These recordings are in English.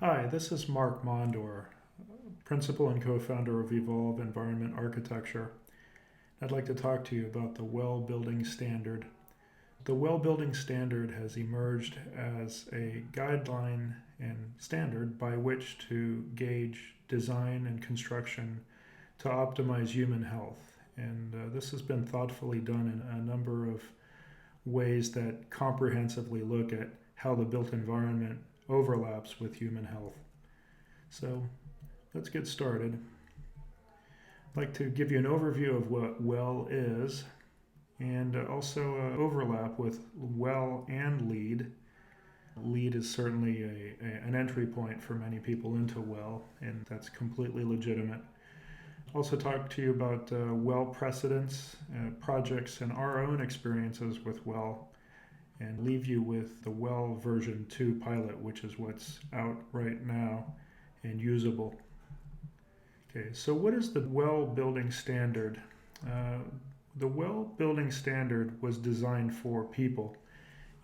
Hi, this is Marc Mondor, principal and co-founder of Evolve Environment Architecture. I'd like to talk to you about the well building standard. The well building standard has emerged as a guideline and standard by which to gauge design and construction to optimize human health. And this has been thoughtfully done in a number of ways that comprehensively look at how the built environment overlaps with human health. So let's get started. I'd like to give you an overview of what WELL is and also overlap with WELL and LEED. LEED is certainly an entry point for many people into WELL, and that's completely legitimate. Also talk to you about WELL precedents, projects, and our own experiences with WELL, and leave you with the WELL version 2 pilot, which is what's out right now and usable. Okay, so what is the WELL building standard? The WELL building standard was designed for people,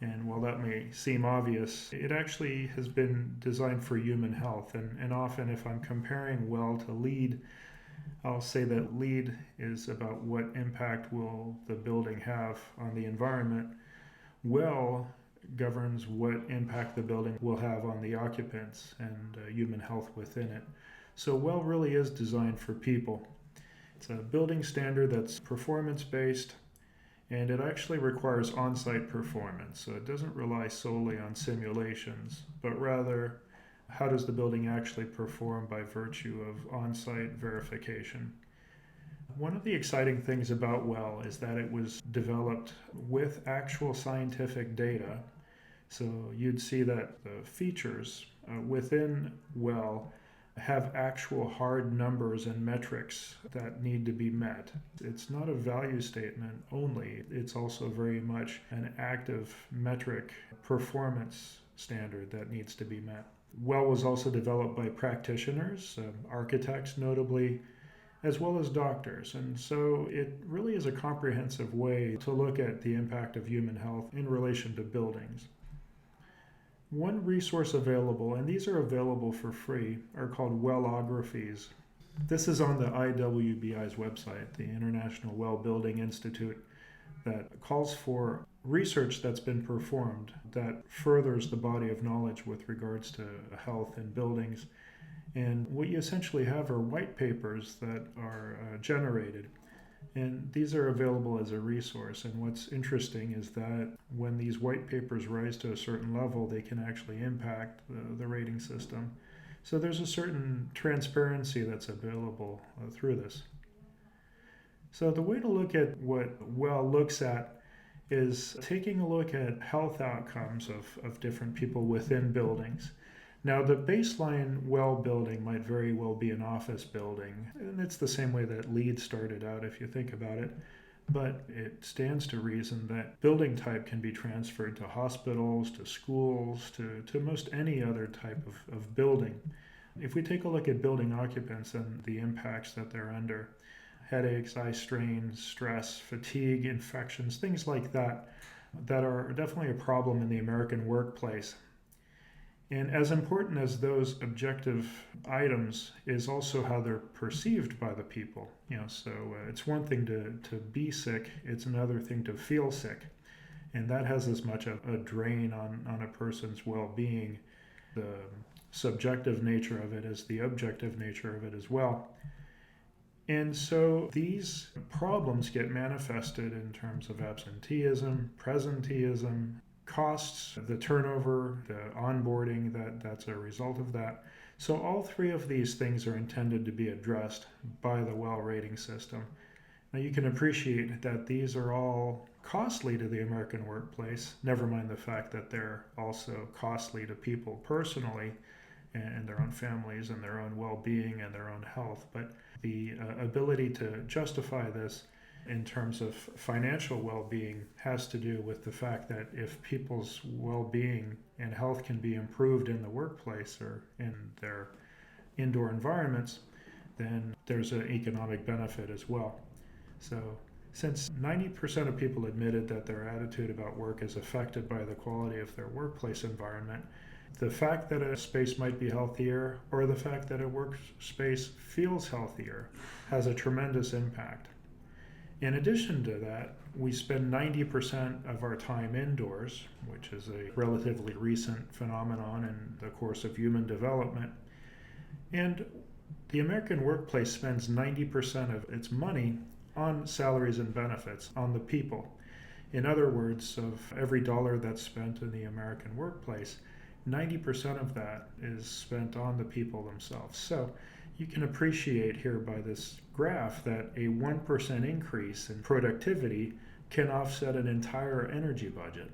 and while that may seem obvious, it actually has been designed for human health. And often, if I'm comparing WELL to LEED, I'll say that LEED is about what impact will the building have on the environment. WELL governs what impact the building will have on the occupants and human health within it. So WELL really is designed for people. It's a building standard that's performance-based, and it actually requires on-site performance. So it doesn't rely solely on simulations, but rather how does the building actually perform by virtue of on-site verification. One of the exciting things about WELL is that it was developed with actual scientific data. So you'd see that the features within WELL have actual hard numbers and metrics that need to be met. It's not a value statement only, it's also very much an active metric performance standard that needs to be met. WELL was also developed by practitioners, architects notably, as well as doctors. And so it really is a comprehensive way to look at the impact of human health in relation to buildings. One resource available, and these are available for free, are called Wellographies. This is on the IWBI's website, the International Well Building Institute, that calls for research that's been performed that furthers the body of knowledge with regards to health in buildings. And what you essentially have are white papers that are generated. And these are available as a resource. And what's interesting is that when these white papers rise to a certain level, they can actually impact the rating system. So there's a certain transparency that's available through this. So the way to look at what WELL looks at is taking a look at health outcomes of different people within buildings. Now, the baseline WELL building might very well be an office building, and it's the same way that LEED started out if you think about it, but it stands to reason that building type can be transferred to hospitals, to schools, to most any other type of building. If we take a look at building occupants and the impacts that they're under, headaches, eye strain, stress, fatigue, infections, things like that, that are definitely a problem in the American workplace. And as important as those objective items is also how they're perceived by the people. So it's one thing to be sick, it's another thing to feel sick. And that has as much of a drain on a person's well-being. The subjective nature of it as the objective nature of it as well. And so these problems get manifested in terms of absenteeism, presenteeism, costs, the turnover, the onboarding that's a result of that. So all three of these things are intended to be addressed by the WELL rating system. Now you can appreciate that these are all costly to the American workplace, never mind the fact that they're also costly to people personally and their own families and their own well-being and their own health. But the ability to justify this in terms of financial well-being has to do with the fact that if people's well-being and health can be improved in the workplace or in their indoor environments, then there's an economic benefit as well. So since 90% of people admitted that their attitude about work is affected by the quality of their workplace environment, The fact that a space might be healthier or the fact that a workspace feels healthier has a tremendous impact. In addition to that, we spend 90% of our time indoors, which is a relatively recent phenomenon in the course of human development. And the American workplace spends 90% of its money on salaries and benefits, on the people. In other words, of every dollar that's spent in the American workplace, 90% of that is spent on the people themselves. So you can appreciate here by this graph that a 1% increase in productivity can offset an entire energy budget.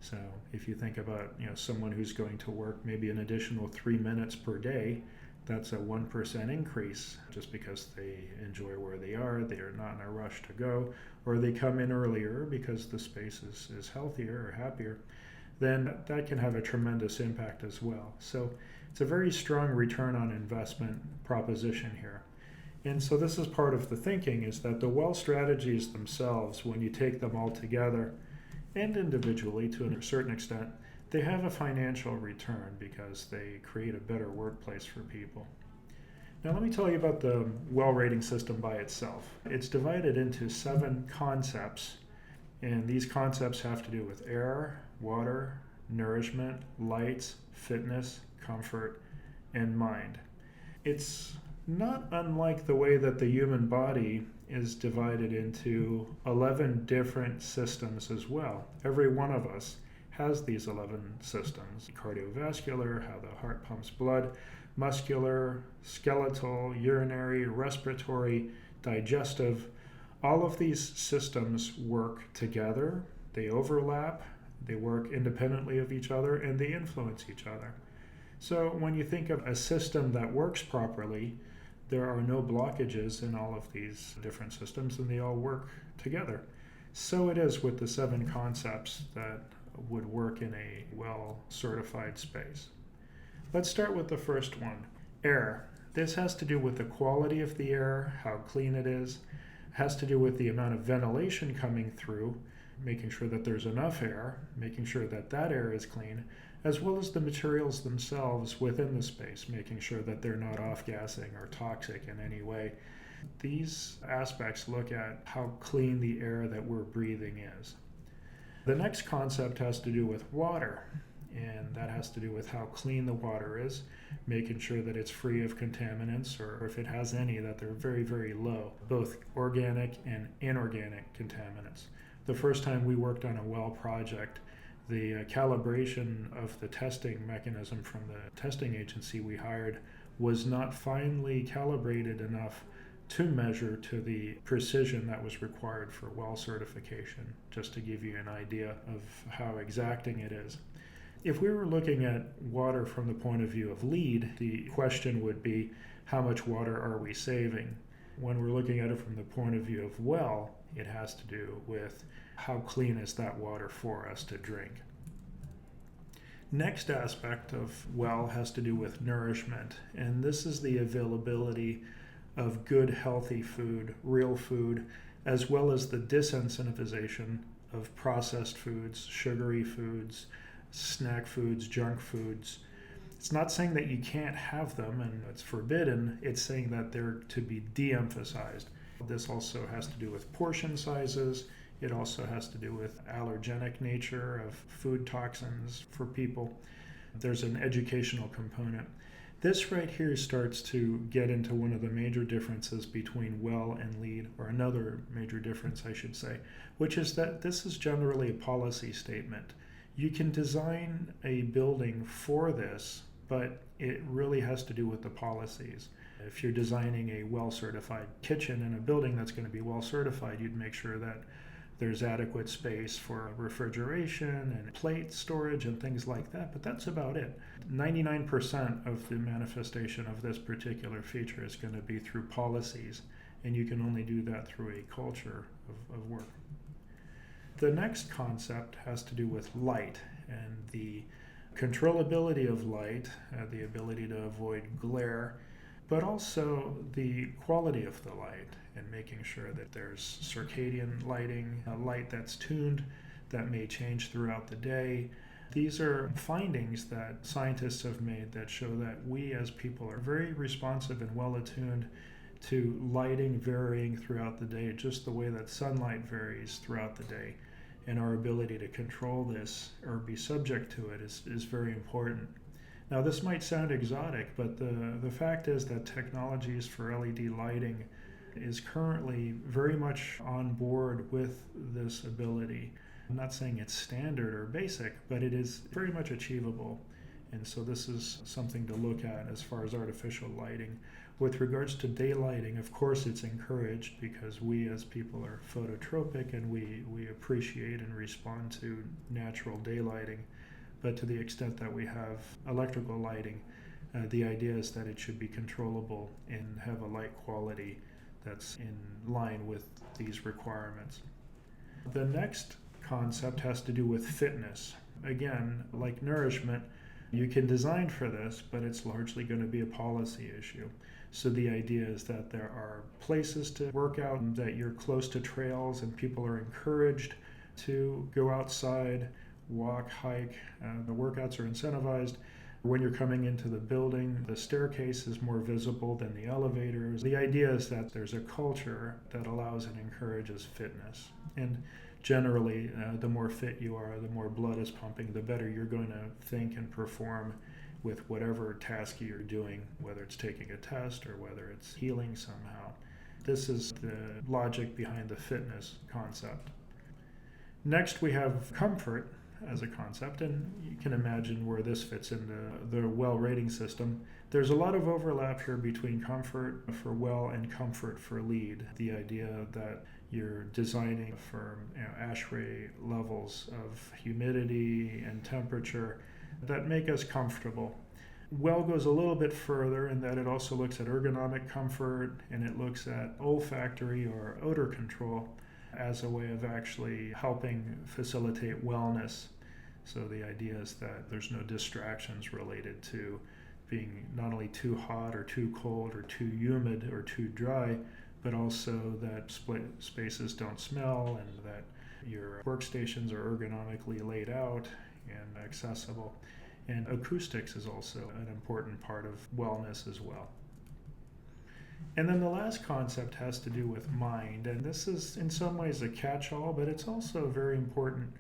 So if you think about someone who's going to work maybe an additional 3 minutes per day, that's a 1% increase just because they enjoy where they are not in a rush to go, or they come in earlier because the space is healthier or happier, then that can have a tremendous impact as well. So it's a very strong return on investment proposition here. And so this is part of the thinking, is that the WELL strategies themselves, when you take them all together and individually to a certain extent, they have a financial return because they create a better workplace for people. Now let me tell you about the WELL rating system by itself. It's divided into 7 concepts, and these concepts have to do with air, water, nourishment, lights, fitness, comfort, and mind. It's not unlike the way that the human body is divided into 11 different systems as well. Every one of us has these 11 systems: cardiovascular, how the heart pumps blood, muscular, skeletal, urinary, respiratory, digestive. All of these systems work together, they overlap, they work independently of each other, and they influence each other. So when you think of a system that works properly, there are no blockages in all of these different systems, and they all work together. So it is with the 7 concepts that would work in a well-certified space. Let's start with the first one, air. This has to do with the quality of the air, how clean it is. It has to do with the amount of ventilation coming through, making sure that there's enough air, making sure that that air is clean, as well as the materials themselves within the space, making sure that they're not off-gassing or toxic in any way. These aspects look at how clean the air that we're breathing is. The next concept has to do with water, and that has to do with how clean the water is, making sure that it's free of contaminants, or if it has any, that they're very, very low, both organic and inorganic contaminants. The first time we worked on a well project, the calibration of the testing mechanism from the testing agency we hired was not finely calibrated enough to measure to the precision that was required for well certification, just to give you an idea of how exacting it is. If we were looking at water from the point of view of LEED, the question would be, how much water are we saving? When we're looking at it from the point of view of WELL, it has to do with how clean is that water for us to drink. Next aspect of WELL has to do with nourishment, and this is the availability of good, healthy food, real food, as well as the disincentivization of processed foods, sugary foods, snack foods, junk foods. It's not saying that you can't have them and it's forbidden, it's saying that they're to be de-emphasized. This also has to do with portion sizes. It also has to do with allergenic nature of food toxins for people. There's an educational component. This right here starts to get into one of the major differences between WELL and LEED, or another major difference, I should say, which is that this is generally a policy statement. You can design a building for this, but it really has to do with the policies. If you're designing a well-certified kitchen in a building that's going to be well-certified, you'd make sure that there's adequate space for refrigeration and plate storage and things like that, but that's about it. 99% of the manifestation of this particular feature is going to be through policies, and you can only do that through a culture of work. The next concept has to do with light and the controllability of light, the ability to avoid glare, but also the quality of the light and making sure that there's circadian lighting, a light that's tuned, that may change throughout the day, These are findings that scientists have made that show that we as people are very responsive and well attuned to lighting varying throughout the day, just the way that sunlight varies throughout the day. And our ability to control this or be subject to it is very important. Now, this might sound exotic, but the fact is that technologies for LED lighting is currently very much on board with this ability. I'm not saying it's standard or basic, but it is very much achievable. And so this is something to look at as far as artificial lighting. With regards to daylighting, of course it's encouraged because we as people are phototropic and we appreciate and respond to natural daylighting. But to the extent that we have electrical lighting, the idea is that it should be controllable and have a light quality that's in line with these requirements. The next concept has to do with fitness. Again, like nourishment, you can design for this, but it's largely going to be a policy issue. So the idea is that there are places to work out, that you're close to trails and people are encouraged to go outside, walk, hike. The workouts are incentivized. When you're coming into the building, the staircase is more visible than the elevators. The idea is that there's a culture that allows and encourages fitness. And generally, the more fit you are, the more blood is pumping, the better you're going to think and perform with whatever task you're doing, whether it's taking a test or whether it's healing somehow. This is the logic behind the fitness concept. Next, we have comfort as a concept, and you can imagine where this fits into the WELL rating system. There's a lot of overlap here between comfort for WELL and comfort for LEED. The idea that you're designing for ASHRAE levels of humidity and temperature that make us comfortable. WELL goes a little bit further in that it also looks at ergonomic comfort and it looks at olfactory or odor control as a way of actually helping facilitate wellness. So the idea is that there's no distractions related to being not only too hot or too cold or too humid or too dry, but also that spaces don't smell and that your workstations are ergonomically laid out and accessible. And acoustics is also an important part of wellness as well. And then the last concept has to do with mind. And this is in some ways a catch-all, but it's also very important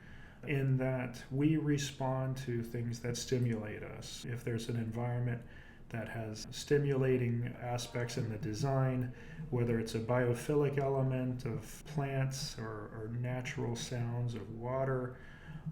in that we respond to things that stimulate us. If there's an environment that has stimulating aspects in the design, whether it's a biophilic element of plants or natural sounds of water,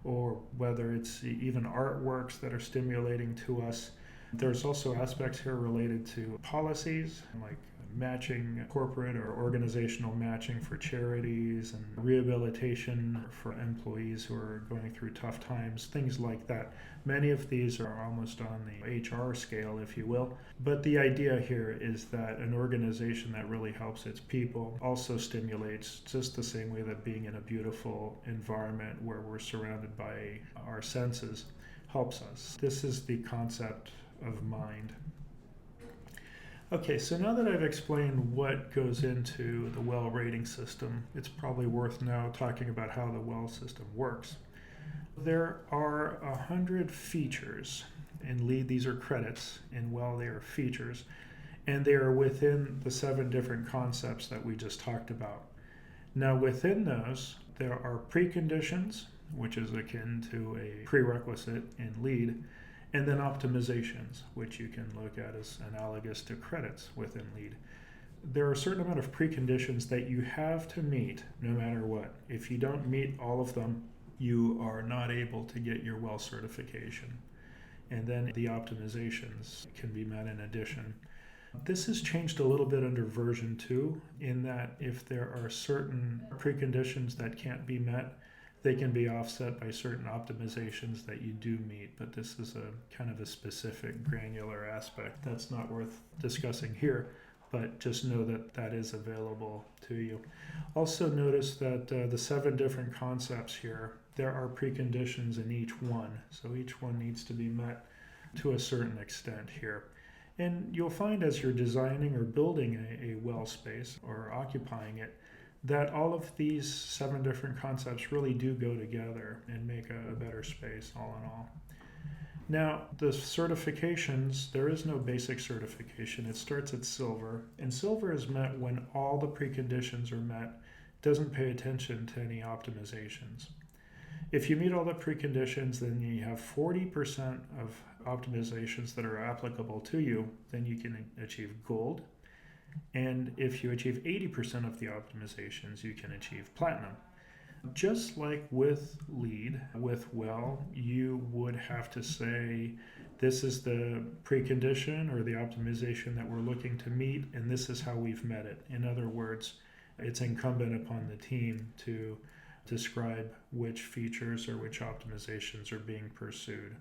or whether it's even artworks that are stimulating to us. There's also aspects here related to policies, like matching, corporate or organizational matching for charities and rehabilitation for employees who are going through tough times, things like that. Many of these are almost on the HR scale, if you will. But the idea here is that an organization that really helps its people also stimulates just the same way that being in a beautiful environment where we're surrounded by our senses helps us. This is the concept of mind. Okay, so now that I've explained what goes into the WELL rating system, it's probably worth now talking about how the WELL system works. There are 100 features. In LEED, these are credits. In WELL, they are features. And they are within the 7 different concepts that we just talked about. Now, within those, there are preconditions, which is akin to a prerequisite in LEED, and then optimizations, which you can look at as analogous to credits within LEED. There are a certain amount of preconditions that you have to meet no matter what. If you don't meet all of them, you are not able to get your WELL certification. And then the optimizations can be met in addition. This has changed a little bit under version 2 in that if there are certain preconditions that can't be met, they can be offset by certain optimizations that you do meet, but this is a kind of a specific granular aspect that's not worth discussing here, but just know that that is available to you. Also notice that the 7 different concepts here, there are preconditions in each one, so each one needs to be met to a certain extent here. And you'll find as you're designing or building a WELL space or occupying it, that all of these 7 different concepts really do go together and make a better space all in all. Now, the certifications, there is no basic certification. It starts at silver, and silver is met when all the preconditions are met. Doesn't pay attention to any optimizations. If you meet all the preconditions, then you have 40% of optimizations that are applicable to you, then you can achieve gold. And if you achieve 80% of the optimizations, you can achieve platinum. Just like with LEED, with WELL, you would have to say, this is the precondition or the optimization that we're looking to meet, and this is how we've met it. In other words, it's incumbent upon the team to describe which features or which optimizations are being pursued.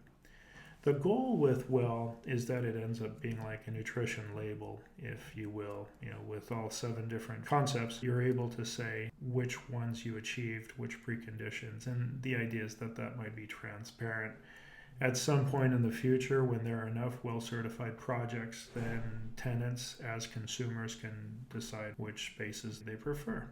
The goal with WELL is that it ends up being like a nutrition label, if you will. With all 7 different concepts, you're able to say which ones you achieved, which preconditions, and the idea is that that might be transparent. At some point in the future, when there are enough well-certified projects, then tenants as consumers can decide which spaces they prefer.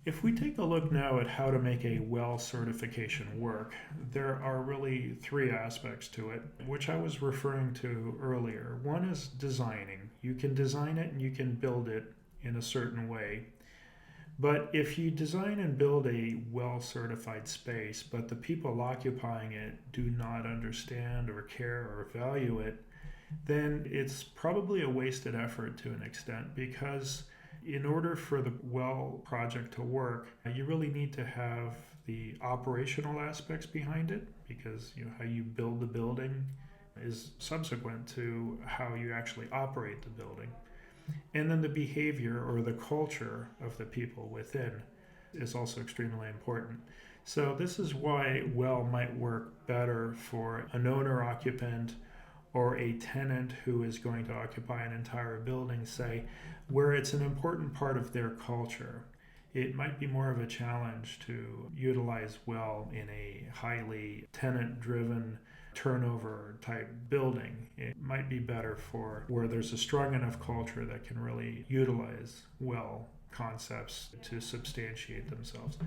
If we take a look now at how to make a WELL certification work, there are really 3 aspects to it, which I was referring to earlier. One is designing. You can design it and you can build it in a certain way. But if you design and build a WELL certified space, but the people occupying it do not understand or care or value it, then it's probably a wasted effort to an extent, because in order for the WELL project to work, you really need to have the operational aspects behind it, because how you build the building is subsequent to how you actually operate the building. And then the behavior or the culture of the people within is also extremely important. So this is why WELL might work better for an owner-occupant or a tenant who is going to occupy an entire building, say, where it's an important part of their culture. It might be more of a challenge to utilize WELL in a highly tenant-driven turnover type building. It might be better for where there's a strong enough culture that can really utilize WELL concepts to substantiate themselves.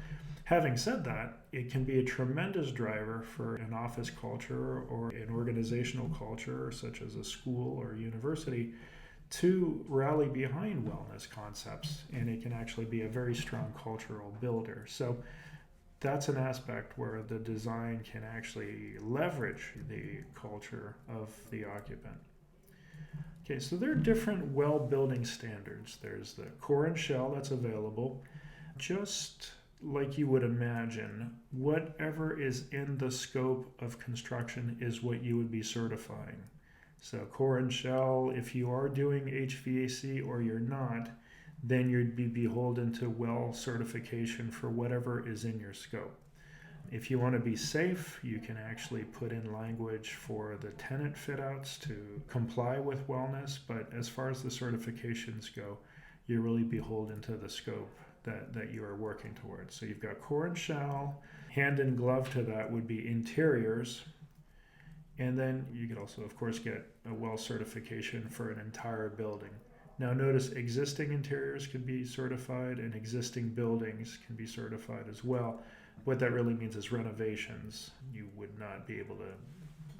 Having said that, it can be a tremendous driver for an office culture or an organizational culture, such as a school or university, to rally behind wellness concepts, and it can actually be a very strong cultural builder. So that's an aspect where the design can actually leverage the culture of the occupant. Okay, so there are different WELL building standards. There's the core and shell that's available. Just like you would imagine, whatever is in the scope of construction is what you would be certifying. So core and shell, if you are doing HVAC or you're not, then you'd be beholden to WELL certification for whatever is in your scope. If you want to be safe, you can actually put in language for the tenant fit-outs to comply with wellness, but as far as the certifications go, you're really beholden to the scope that you are working towards. So you've got core and shell. Hand in glove to that would be interiors. And then you could also, of course, get a WELL certification for an entire building. Now notice existing interiors can be certified and existing buildings can be certified as well. What that really means is renovations. You would not be able to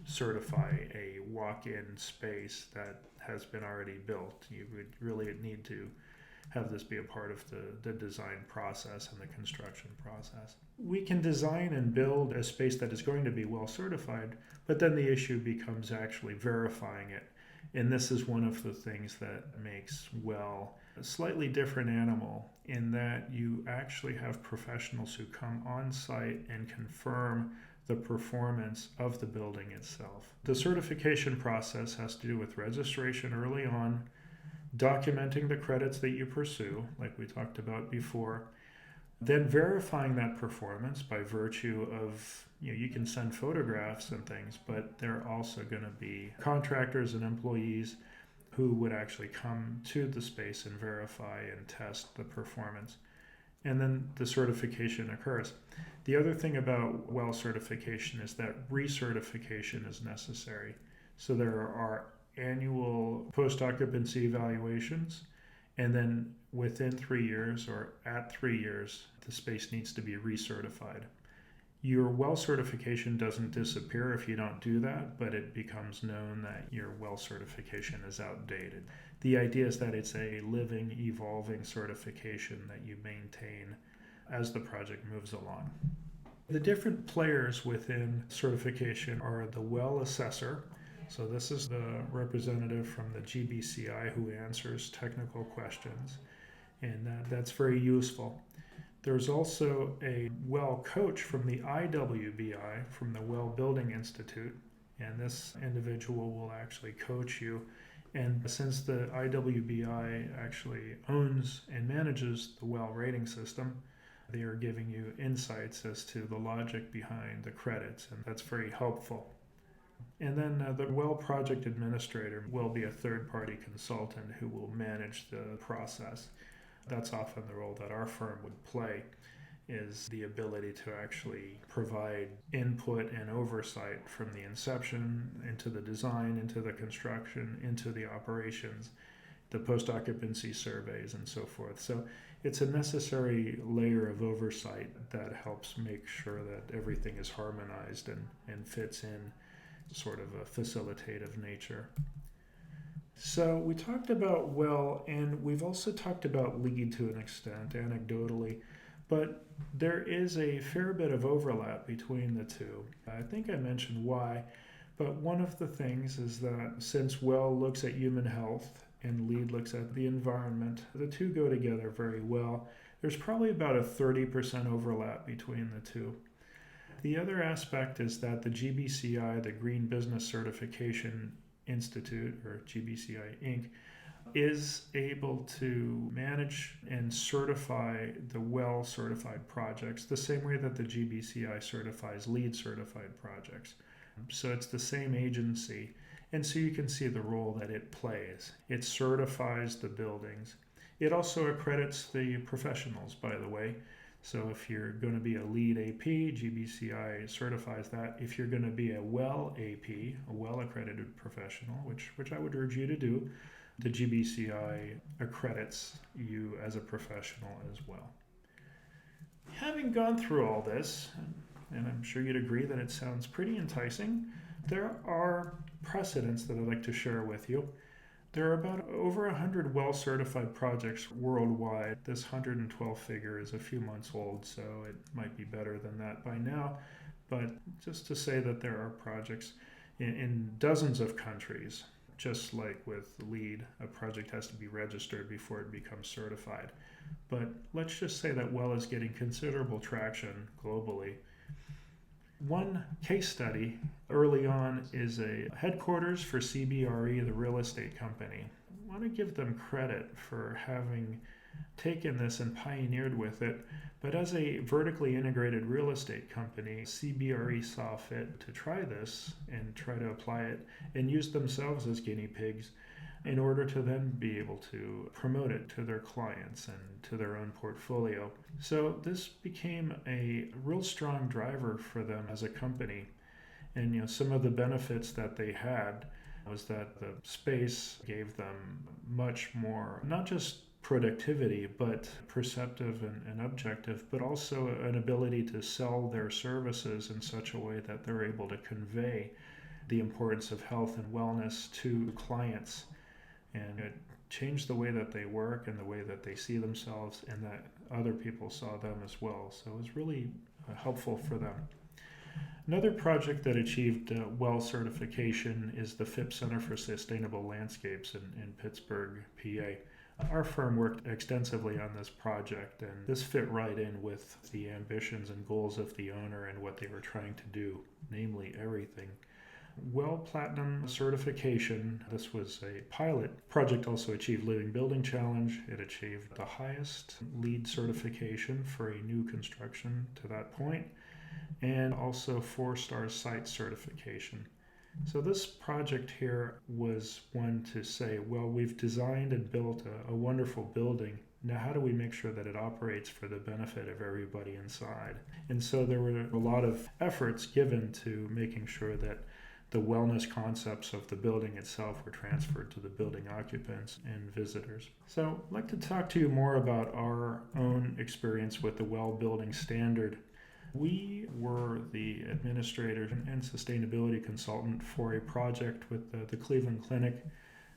certify a walk-in space that has been already built. You would really need to have this be a part of the design process and the construction process. We can design and build a space that is going to be WELL certified, but then the issue becomes actually verifying it. And this is one of the things that makes WELL a slightly different animal, in that you actually have professionals who come on site and confirm the performance of the building itself. The certification process has to do with registration early on, documenting the credits that you pursue, like we talked about before, then verifying that performance by virtue of, you can send photographs and things, but there are also going to be contractors and employees who would actually come to the space and verify and test the performance. And then the certification occurs. The other thing about WELL certification is that recertification is necessary. So there are annual post-occupancy evaluations, and then within 3 years or at 3 years, the space needs to be recertified. Your well certification doesn't disappear if you don't do that, but it becomes known that your well certification is outdated. The idea is that it's a living, evolving certification that you maintain as the project moves along. The different players within certification are the well assessor. So this is the representative from the GBCI who answers technical questions, and that's very useful. There's also a well coach from the IWBI, from the Well Building Institute, and this individual will actually coach you. And since the IWBI actually owns and manages the well rating system, they are giving you insights as to the logic behind the credits, and that's very helpful. And then the well project administrator will be a third-party consultant who will manage the process. That's often the role that our firm would play, is the ability to actually provide input and oversight from the inception into the design, into the construction, into the operations, the post-occupancy surveys, and so forth. So it's a necessary layer of oversight that helps make sure that everything is harmonized and fits in sort of a facilitative nature. So we talked about well, and we've also talked about LEED to an extent, anecdotally, but there is a fair bit of overlap between the two. I think I mentioned why, but one of the things is that since well looks at human health and LEED looks at the environment, the two go together very well. There's probably about a 30% overlap between the two. The other aspect is that the GBCI, the Green Business Certification Institute, or GBCI Inc., is able to manage and certify the well certified projects the same way that the GBCI certifies LEED certified projects. So it's the same agency, and so you can see the role that it plays. It certifies the buildings. It also accredits the professionals, by the way. So if you're going to be a LEED AP, GBCI certifies that. If you're going to be a well AP, a well accredited professional, which I would urge you to do, the GBCI accredits you as a professional as well. Having gone through all this, and I'm sure you'd agree that it sounds pretty enticing, there are precedents that I'd like to share with you. There are about over 100 well-certified projects worldwide. This 112 figure is a few months old, so it might be better than that by now. But just to say that there are projects in dozens of countries, just like with LEED, a project has to be registered before it becomes certified. But let's just say that well is getting considerable traction globally. One case study early on is a headquarters for CBRE, the real estate company. I want to give them credit for having taken this and pioneered with it, but as a vertically integrated real estate company, CBRE saw fit to try this and try to apply it and use themselves as guinea pigs in order to then be able to promote it to their clients and to their own portfolio. So this became a real strong driver for them as a company. And some of the benefits that they had was that the space gave them much more, not just productivity, but perceptive and objective, but also an ability to sell their services in such a way that they're able to convey the importance of health and wellness to clients. And it changed the way that they work and the way that they see themselves, and that other people saw them as well. So it was really helpful for them. Another project that achieved WELL certification is the Phipps Center for Sustainable Landscapes in Pittsburgh, PA. Our firm worked extensively on this project, and this fit right in with the ambitions and goals of the owner and what they were trying to do, namely everything. WELL Platinum certification, this was a pilot project, also achieved Living Building Challenge. It achieved the highest LEED certification for a new construction to that point, and also 4-star site certification. So this project here was one to say, well, we've designed and built a wonderful building. Now, how do we make sure that it operates for the benefit of everybody inside? And so there were a lot of efforts given to making sure that the wellness concepts of the building itself were transferred to the building occupants and visitors. So I'd like to talk to you more about our own experience with the WELL building standard. We were the administrator and sustainability consultant for a project with the Cleveland Clinic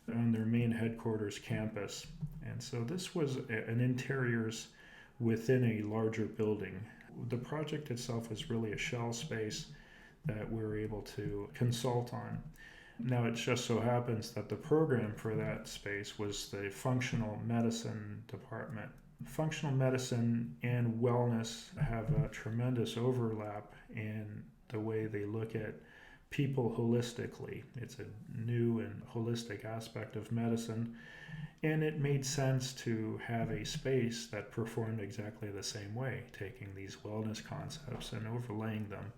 on their main headquarters campus. And so this was an interiors within a larger building. The project itself was really a shell space that we were able to consult on. Now, it just so happens that the program for that space was the functional medicine department. Functional medicine and wellness have a tremendous overlap in the way they look at people holistically. It's a new and holistic aspect of medicine, and it made sense to have a space that performed exactly the same way, taking these wellness concepts and overlaying them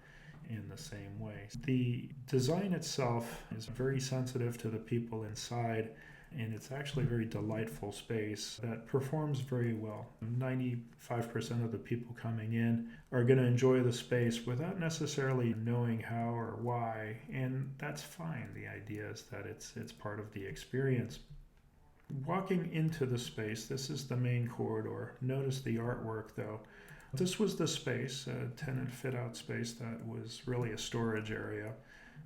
in the same way. The design itself is very sensitive to the people inside, and it's actually a very delightful space that performs very well. 95% of the people coming in are going to enjoy the space without necessarily knowing how or why, and that's fine. The idea is that it's part of the experience. Walking into the space, this is the main corridor. Notice the artwork though. This was the space, a tenant fit-out space that was really a storage area,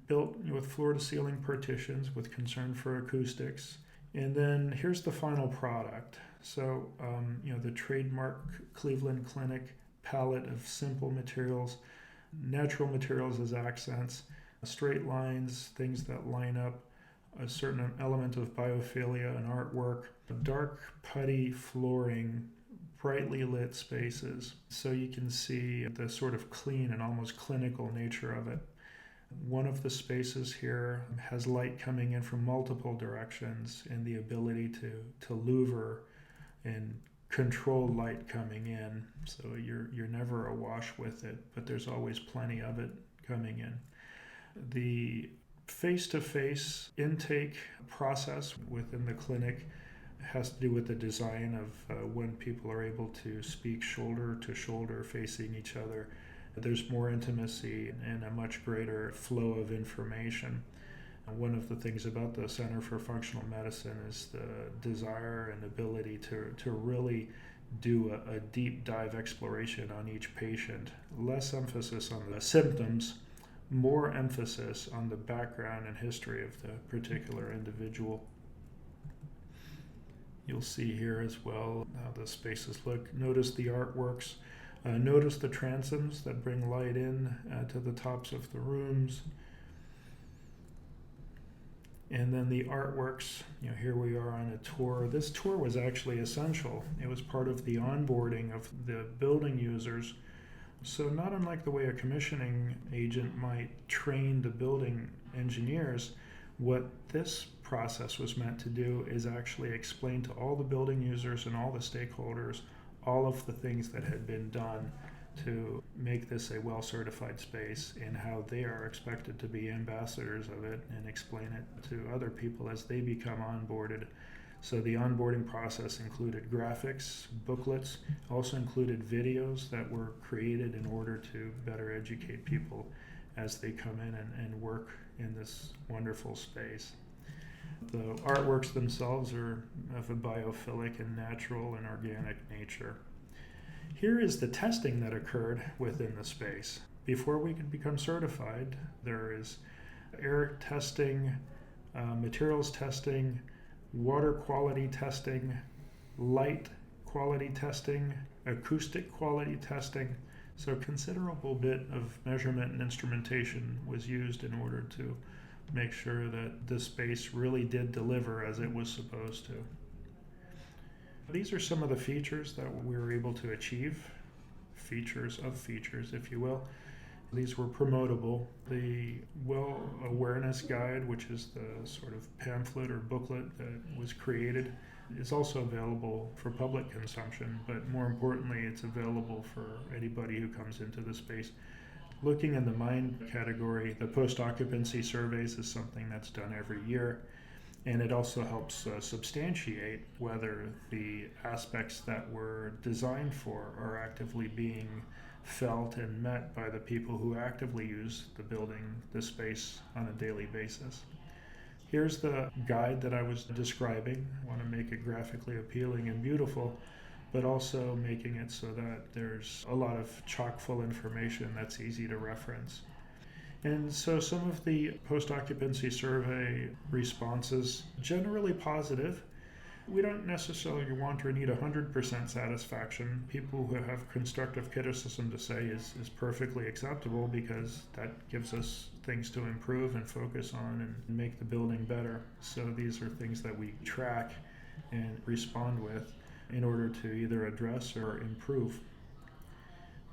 built with floor-to-ceiling partitions with concern for acoustics. And then here's the final product. So, the trademark Cleveland Clinic palette of simple materials, natural materials as accents, straight lines, things that line up, a certain element of biophilia and artwork, dark putty flooring, brightly lit spaces, so you can see the sort of clean and almost clinical nature of it. One of the spaces here has light coming in from multiple directions and the ability to louver and control light coming in, so you're never awash with it, but there's always plenty of it coming in. The face-to-face intake process within the clinic has to do with the design of when people are able to speak shoulder to shoulder facing each other. There's more intimacy and a much greater flow of information. One of the things about the Center for Functional Medicine is the desire and ability to really do a deep dive exploration on each patient. Less emphasis on the symptoms, more emphasis on the background and history of the particular individual. You'll see here as well how the spaces look. Notice the artworks. Notice the transoms that bring light in to the tops of the rooms. And then the artworks, here we are on a tour. This tour was actually essential. It was part of the onboarding of the building users. So not unlike the way a commissioning agent might train the building engineers, what this process was meant to do is actually explain to all the building users and all the stakeholders all of the things that had been done to make this a well-certified space and how they are expected to be ambassadors of it and explain it to other people as they become onboarded. So the onboarding process included graphics, booklets, also included videos that were created in order to better educate people as they come in and work in this wonderful space. The artworks themselves are of a biophilic and natural and organic nature. Here is the testing that occurred within the space. Before we could become certified, there is air testing, materials testing, water quality testing, light quality testing, acoustic quality testing. So a considerable bit of measurement and instrumentation was used in order to make sure that the space really did deliver as it was supposed to. These are some of the features that we were able to achieve, features of features, if you will. These were promotable. The Well Awareness Guide, which is the sort of pamphlet or booklet that was created, is also available for public consumption, but more importantly, it's available for anybody who comes into the space. Looking in the mind category, the post-occupancy surveys is something that's done every year, and it also helps substantiate whether the aspects that were designed for are actively being felt and met by the people who actively use the building, the space on a daily basis. Here's the guide that I was describing. I want to make it graphically appealing and beautiful, but also making it so that there's a lot of chock-full information that's easy to reference. And so some of the post-occupancy survey responses, generally positive. We don't necessarily want or need 100% satisfaction. People who have constructive criticism to say is perfectly acceptable, because that gives us things to improve and focus on and make the building better. So these are things that we track and respond with in order to either address or improve.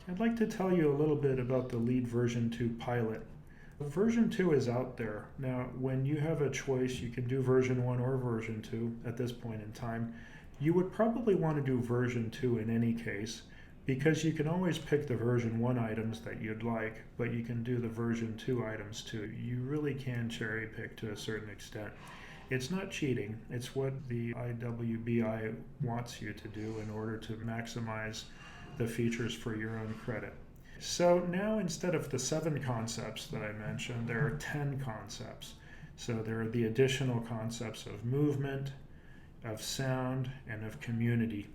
I'd like to tell you a little bit about the LEED version 2 pilot. Version 2 is out there. Now, when you have a choice, you can do version 1 or version 2 at this point in time. You would probably want to do version 2 in any case, because you can always pick the version 1 items that you'd like, but you can do the version 2 items too. You really can cherry pick to a certain extent. It's not cheating. It's what the evolveEA wants you to do in order to maximize the features for your own credit. So now, instead of the 7 concepts that I mentioned, there are 10 concepts. So there are the additional concepts of movement, of sound, and of community.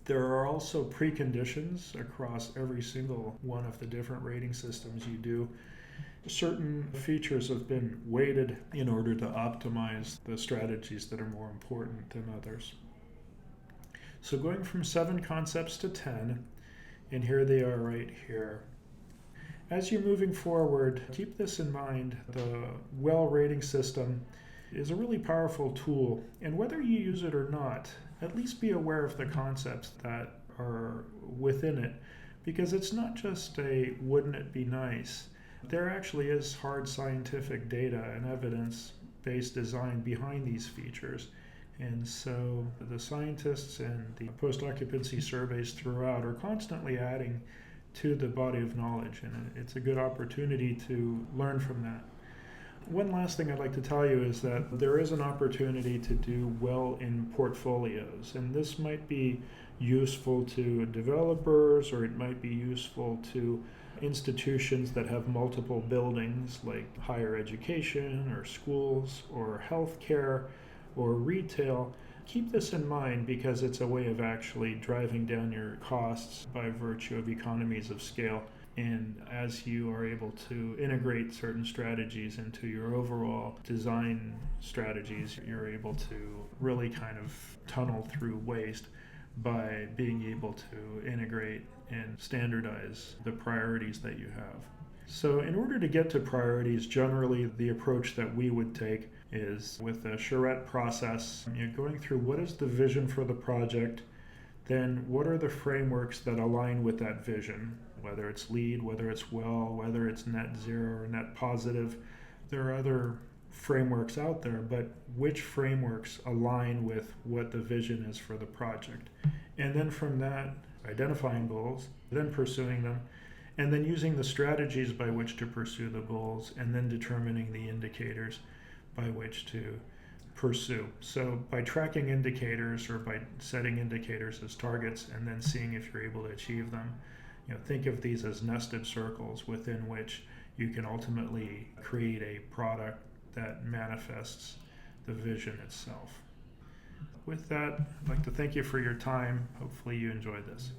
There are also preconditions across every single one of the different rating systems you do. Certain features have been weighted in order to optimize the strategies that are more important than others. So going from 7 concepts to 10, and here they are right here. As you're moving forward, keep this in mind. The WELL rating system is a really powerful tool, and whether you use it or not, at least be aware of the concepts that are within it, because it's not just a wouldn't it be nice. There actually is hard scientific data and evidence-based design behind these features. And so the scientists and the post-occupancy surveys throughout are constantly adding to the body of knowledge, and it's a good opportunity to learn from that. One last thing I'd like to tell you is that there is an opportunity to do well in portfolios, and this might be useful to developers, or it might be useful to institutions that have multiple buildings, like higher education or schools or healthcare or retail. Keep this in mind, because it's a way of actually driving down your costs by virtue of economies of scale. And as you are able to integrate certain strategies into your overall design strategies, you're able to really kind of tunnel through waste by being able to integrate and standardize the priorities that you have. So in order to get to priorities, generally the approach that we would take is with a charrette process. You're going through what is the vision for the project, then what are the frameworks that align with that vision, whether it's LEED, whether it's WELL, whether it's net zero or net positive. There are other frameworks out there, but which frameworks align with what the vision is for the project? And then from that, identifying goals, then pursuing them, and then using the strategies by which to pursue the goals, and then determining the indicators by which to pursue. So by tracking indicators, or by setting indicators as targets and then seeing if you're able to achieve them, think of these as nested circles within which you can ultimately create a product that manifests the vision itself. With that, I'd like to thank you for your time. Hopefully you enjoyed this.